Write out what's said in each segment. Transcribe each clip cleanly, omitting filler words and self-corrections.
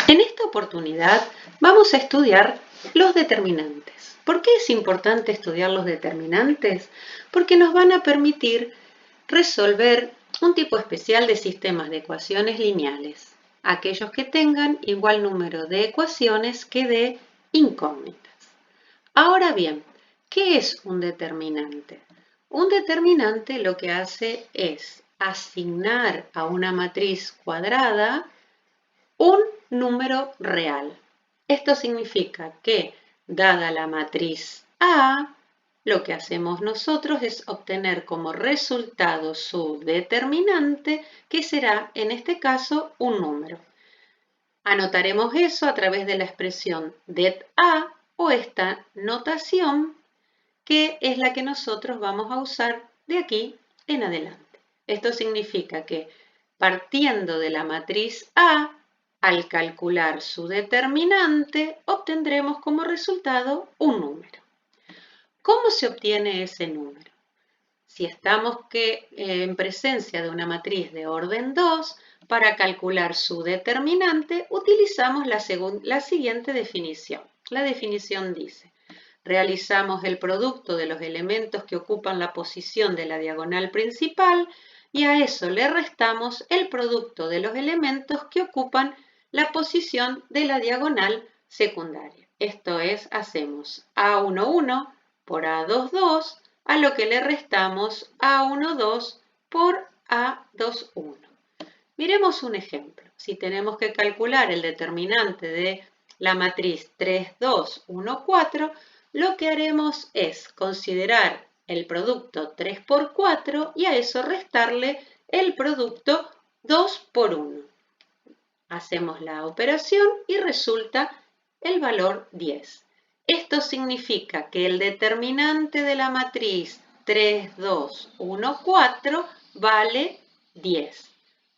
En esta oportunidad vamos a estudiar los determinantes. ¿Por qué es importante estudiar los determinantes? Porque nos van a permitir resolver un tipo especial de sistemas de ecuaciones lineales, aquellos que tengan igual número de ecuaciones que de incógnitas. Ahora bien, ¿qué es un determinante? Un determinante lo que hace es asignar a una matriz cuadrada un número real. Esto significa que, dada la matriz A, lo que hacemos nosotros es obtener como resultado su determinante, que será, en este caso, un número. Anotaremos eso a través de la expresión det A o esta notación, que es la que nosotros vamos a usar de aquí en adelante. Esto significa que, partiendo de la matriz A, al calcular su determinante, obtendremos como resultado un número. ¿Cómo se obtiene ese número? Si estamos en presencia de una matriz de orden 2, para calcular su determinante, utilizamos la siguiente definición. La definición dice: realizamos el producto de los elementos que ocupan la posición de la diagonal principal y a eso le restamos el producto de los elementos que ocupan la posición de la diagonal secundaria. Esto es, hacemos A11 por A22, a lo que le restamos A12 por A21. Miremos un ejemplo. Si tenemos que calcular el determinante de la matriz 3, 2, 1, 4, lo que haremos es considerar el producto 3 por 4 y a eso restarle el producto 2 por 1. Hacemos la operación y resulta el valor 10. Esto significa que el determinante de la matriz 3, 2, 1, 4 vale 10.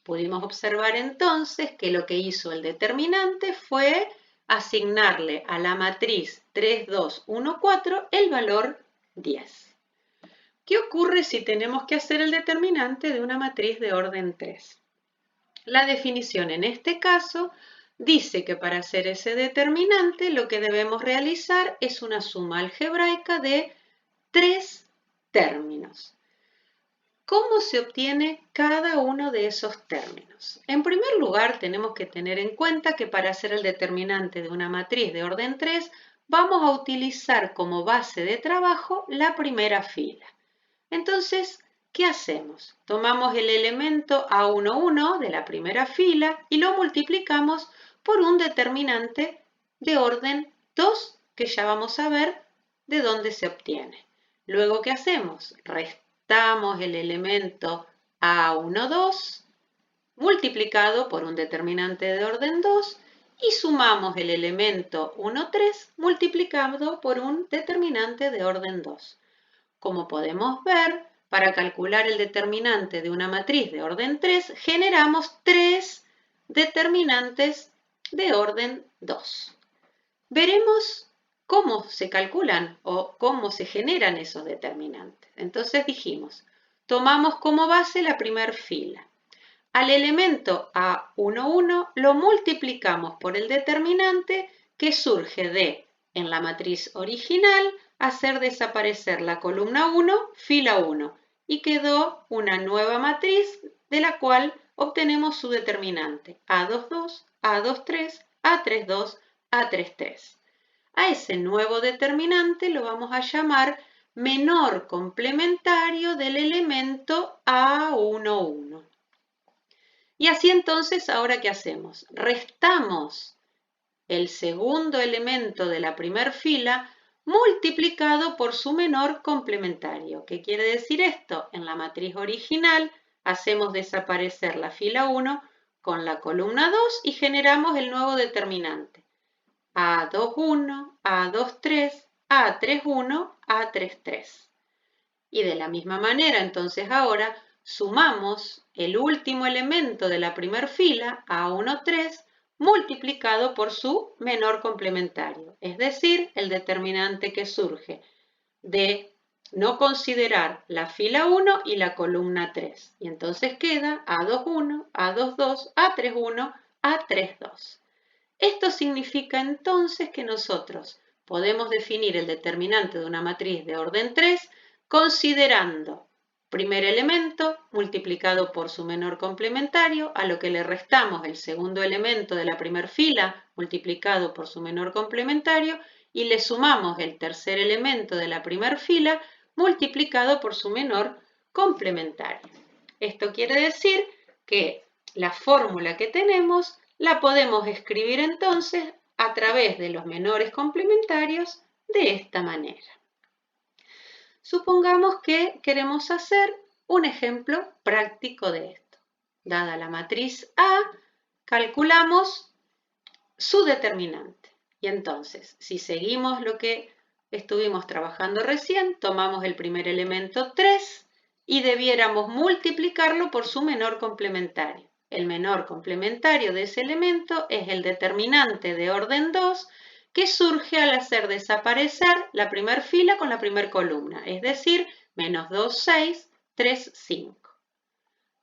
Pudimos observar entonces que lo que hizo el determinante fue asignarle a la matriz 3, 2, 1, 4 el valor 10. ¿Qué ocurre si tenemos que hacer el determinante de una matriz de orden 3? La definición en este caso dice que para hacer ese determinante lo que debemos realizar es una suma algebraica de 3 términos. ¿Cómo se obtiene cada uno de esos términos? En primer lugar, tenemos que tener en cuenta que para hacer el determinante de una matriz de orden 3, vamos a utilizar como base de trabajo la primera fila. Entonces, ¿qué hacemos? Tomamos el elemento A11 de la primera fila y lo multiplicamos por un determinante de orden 2, que ya vamos a ver de dónde se obtiene. Luego, ¿qué hacemos? Restamos el elemento A12 multiplicado por un determinante de orden 2 y sumamos el elemento 1,3 multiplicado por un determinante de orden 2. Como podemos ver, para calcular el determinante de una matriz de orden 3, generamos 3 determinantes de orden 2. Veremos cómo se calculan o cómo se generan esos determinantes. Entonces dijimos, tomamos como base la primera fila. Al elemento A11 lo multiplicamos por el determinante que surge de, en la matriz original, hacer desaparecer la columna 1, fila 1, y quedó una nueva matriz de la cual obtenemos su determinante A22, A23, A32, A33. A ese nuevo determinante lo vamos a llamar menor complementario del elemento A11. Y así entonces, ¿ahora qué hacemos? Restamos el segundo elemento de la primera fila multiplicado por su menor complementario. ¿Qué quiere decir esto? En la matriz original hacemos desaparecer la fila 1 con la columna 2 y generamos el nuevo determinante. A21, A23, A31, A33. Y de la misma manera, entonces ahora sumamos el último elemento de la primera fila, A13, multiplicado por su menor complementario, es decir, el determinante que surge de no considerar la fila 1 y la columna 3. Y entonces queda A21, A22, A31, A32. Esto significa entonces que nosotros podemos definir el determinante de una matriz de orden 3 considerando primer elemento multiplicado por su menor complementario, a lo que le restamos el segundo elemento de la primera fila multiplicado por su menor complementario y le sumamos el tercer elemento de la primera fila multiplicado por su menor complementario. Esto quiere decir que la fórmula que tenemos la podemos escribir entonces a través de los menores complementarios de esta manera. Supongamos que queremos hacer un ejemplo práctico de esto. Dada la matriz A, calculamos su determinante. Y entonces, si seguimos lo que estuvimos trabajando recién, tomamos el primer elemento 3 y debiéramos multiplicarlo por su menor complementario. El menor complementario de ese elemento es el determinante de orden 2 que surge al hacer desaparecer la primera fila con la primera columna, es decir, menos 2, 6, 3, 5.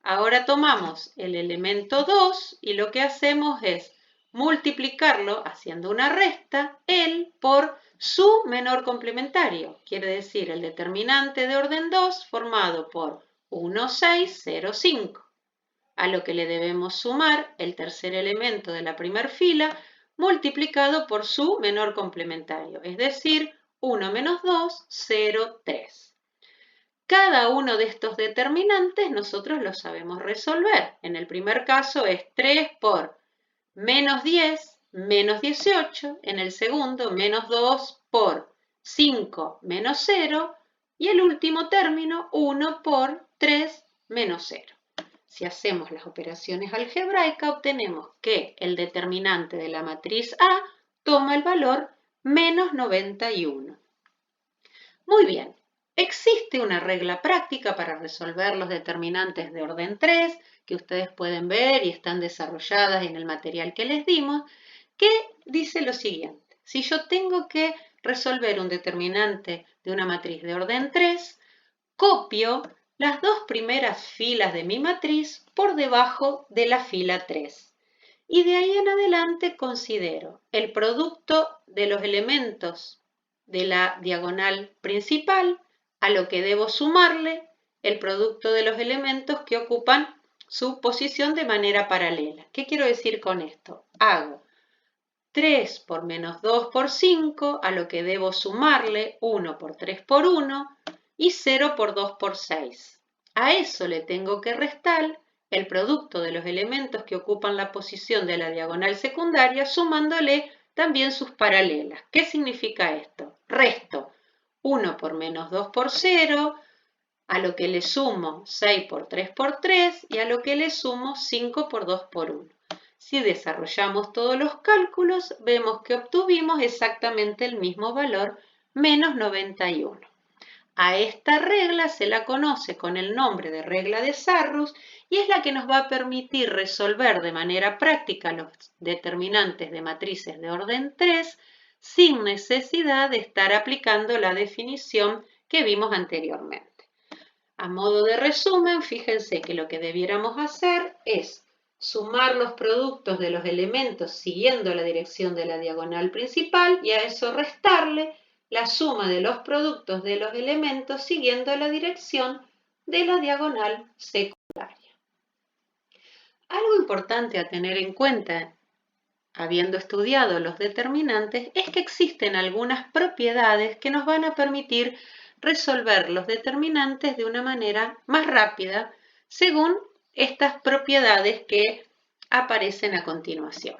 Ahora tomamos el elemento 2 y lo que hacemos es multiplicarlo haciendo una resta, él por su menor complementario, quiere decir el determinante de orden 2 formado por 1, 6, 0, 5, a lo que le debemos sumar el tercer elemento de la primera fila multiplicado por su menor complementario, es decir, 1 menos 2, 0, 3. Cada uno de estos determinantes nosotros los sabemos resolver. En el primer caso es 3 por menos 10, menos 18. En el segundo, menos 2 por 5, menos 0. Y el último término, 1 por 3, menos 0. Si hacemos las operaciones algebraicas, obtenemos que el determinante de la matriz A toma el valor menos 91. Muy bien, existe una regla práctica para resolver los determinantes de orden 3 que ustedes pueden ver y están desarrolladas en el material que les dimos, que dice lo siguiente. Si yo tengo que resolver un determinante de una matriz de orden 3, copio las dos primeras filas de mi matriz por debajo de la fila 3. Y de ahí en adelante considero el producto de los elementos de la diagonal principal, a lo que debo sumarle el producto de los elementos que ocupan su posición de manera paralela. ¿Qué quiero decir con esto? Hago 3 por menos 2 por 5, a lo que debo sumarle 1 por 3 por 1 y 0 por 2 por 6. A eso le tengo que restar el producto de los elementos que ocupan la posición de la diagonal secundaria, sumándole también sus paralelas. ¿Qué significa esto? Resto 1 por menos 2 por 0, a lo que le sumo 6 por 3 por 3 y a lo que le sumo 5 por 2 por 1. Si desarrollamos todos los cálculos, vemos que obtuvimos exactamente el mismo valor, menos 91. A esta regla se la conoce con el nombre de regla de Sarrus y es la que nos va a permitir resolver de manera práctica los determinantes de matrices de orden 3 sin necesidad de estar aplicando la definición que vimos anteriormente. A modo de resumen, fíjense que lo que debiéramos hacer es sumar los productos de los elementos siguiendo la dirección de la diagonal principal y a eso restarle la suma de los productos de los elementos siguiendo la dirección de la diagonal secundaria. Algo importante a tener en cuenta, habiendo estudiado los determinantes, es que existen algunas propiedades que nos van a permitir resolver los determinantes de una manera más rápida según estas propiedades que aparecen a continuación.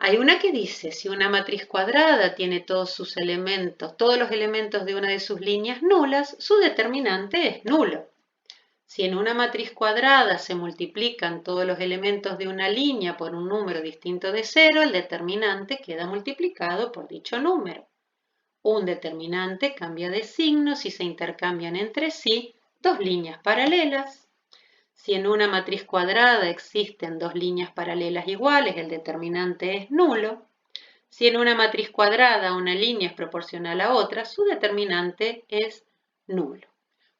Hay una que dice, si una matriz cuadrada tiene todos los elementos de una de sus líneas nulas, su determinante es nulo. Si en una matriz cuadrada se multiplican todos los elementos de una línea por un número distinto de 0, el determinante queda multiplicado por dicho número. Un determinante cambia de signo si se intercambian entre sí dos líneas paralelas. Si en una matriz cuadrada existen dos líneas paralelas iguales, el determinante es nulo. Si en una matriz cuadrada una línea es proporcional a otra, su determinante es nulo.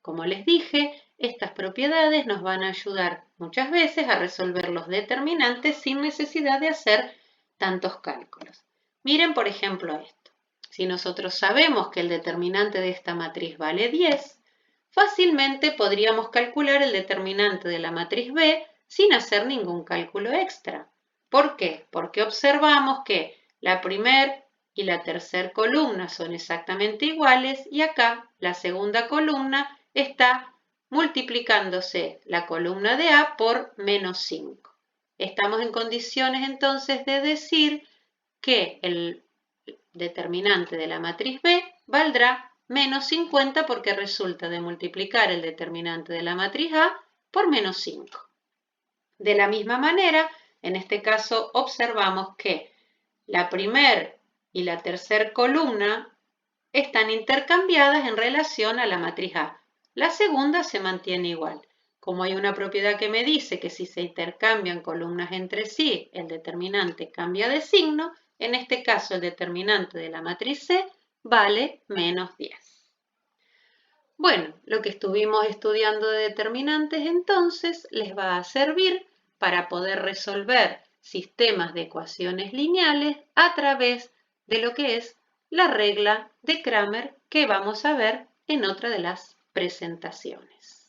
Como les dije, estas propiedades nos van a ayudar muchas veces a resolver los determinantes sin necesidad de hacer tantos cálculos. Miren, por ejemplo, esto. Si nosotros sabemos que el determinante de esta matriz vale 10, fácilmente podríamos calcular el determinante de la matriz B sin hacer ningún cálculo extra. ¿Por qué? Porque observamos que la primera y la tercera columna son exactamente iguales y acá la segunda columna está multiplicándose la columna de A por menos 5. Estamos en condiciones entonces de decir que el determinante de la matriz B valdrá menos 50 porque resulta de multiplicar el determinante de la matriz A por menos 5. De la misma manera, en este caso observamos que la primera y la tercera columna están intercambiadas en relación a la matriz A. La segunda se mantiene igual. Como hay una propiedad que me dice que si se intercambian columnas entre sí, el determinante cambia de signo, en este caso el determinante de la matriz C vale menos 10. Bueno, lo que estuvimos estudiando de determinantes entonces les va a servir para poder resolver sistemas de ecuaciones lineales a través de lo que es la regla de Cramer que vamos a ver en otra de las presentaciones.